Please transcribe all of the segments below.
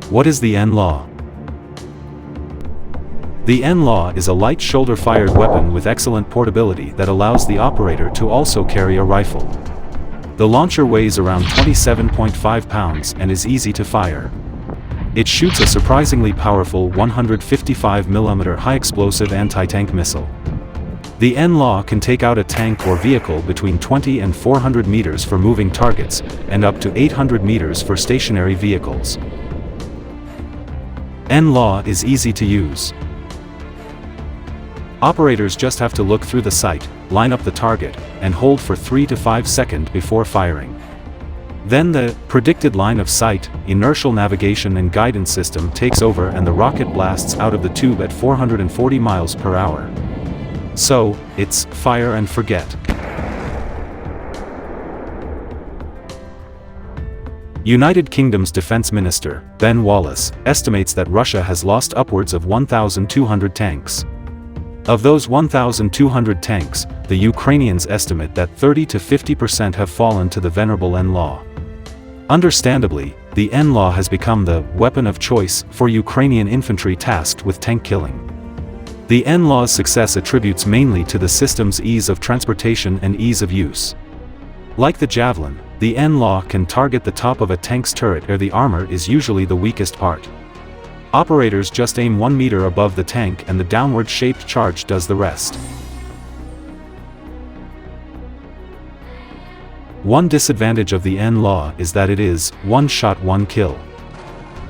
What is the NLAW? The NLAW is a light shoulder-fired weapon with excellent portability that allows the operator to also carry a rifle. The launcher weighs around 27.5 pounds and is easy to fire. It shoots a surprisingly powerful 155mm high-explosive anti-tank missile. The NLAW can take out a tank or vehicle between 20 and 400 meters for moving targets, and up to 800 meters for stationary vehicles. NLAW is easy to use. Operators just have to look through the sight, line up the target, and hold for 3 to 5 seconds before firing. Then the predicted line of sight, inertial navigation and guidance system takes over and the rocket blasts out of the tube at 440 miles per hour. So, it's fire and forget. United Kingdom's Defense Minister, Ben Wallace, estimates that Russia has lost upwards of 1,200 tanks. Of those 1,200 tanks, the Ukrainians estimate that 30 to 50% have fallen to the venerable NLAW. Understandably, the NLAW has become the weapon of choice for Ukrainian infantry tasked with tank killing. The NLAW's success attributes mainly to the system's ease of transportation and ease of use. Like the Javelin, the NLAW can target the top of a tank's turret where the armor is usually the weakest part. Operators just aim 1 meter above the tank and the downward-shaped charge does the rest. One disadvantage of the NLAW is that it is one shot, one kill.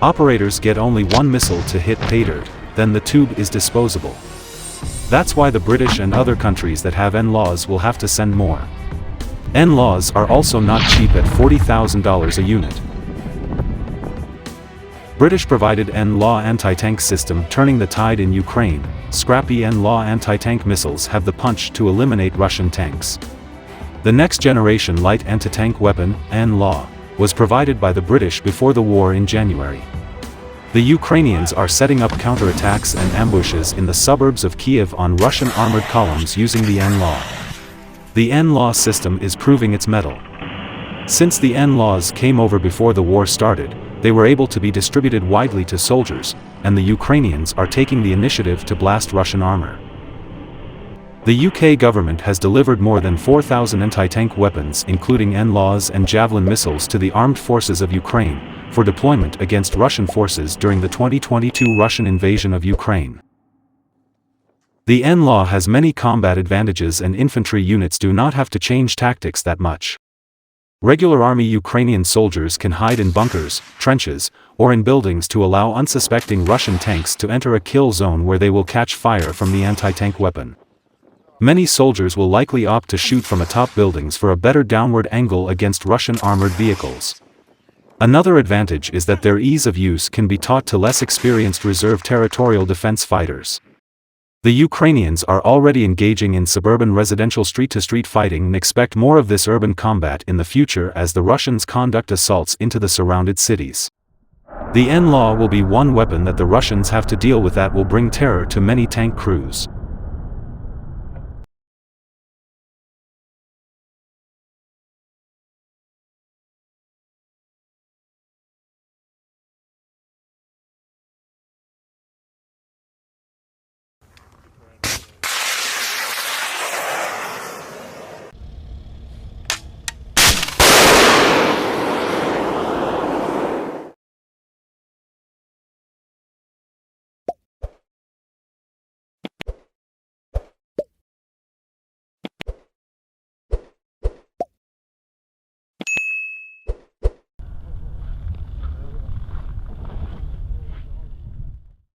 Operators get only one missile to hit pay dirt, then the tube is disposable. That's why the British and other countries that have NLAWs will have to send more. NLAWs are also not cheap at $40,000 a unit. British-provided NLAW anti-tank system turning the tide in Ukraine. Scrappy NLAW anti-tank missiles have the punch to eliminate Russian tanks. The next-generation light anti-tank weapon, NLAW, was provided by the British before the war in January. The Ukrainians are setting up counterattacks and ambushes in the suburbs of Kiev on Russian armored columns using the NLAW. The NLAW system is proving its mettle. Since the NLAWs came over before the war started, they were able to be distributed widely to soldiers, and the Ukrainians are taking the initiative to blast Russian armor. The UK government has delivered more than 4,000 anti-tank weapons including NLAWs and Javelin missiles to the armed forces of Ukraine, for deployment against Russian forces during the 2022 Russian invasion of Ukraine. The NLAW has many combat advantages and infantry units do not have to change tactics that much. Regular army Ukrainian soldiers can hide in bunkers, trenches, or in buildings to allow unsuspecting Russian tanks to enter a kill zone where they will catch fire from the anti-tank weapon. Many soldiers will likely opt to shoot from atop buildings for a better downward angle against Russian armored vehicles. Another advantage is that their ease of use can be taught to less experienced reserve territorial defense fighters. The Ukrainians are already engaging in suburban residential street-to-street fighting and expect more of this urban combat in the future as the Russians conduct assaults into the surrounded cities. The NLAW will be one weapon that the Russians have to deal with that will bring terror to many tank crews.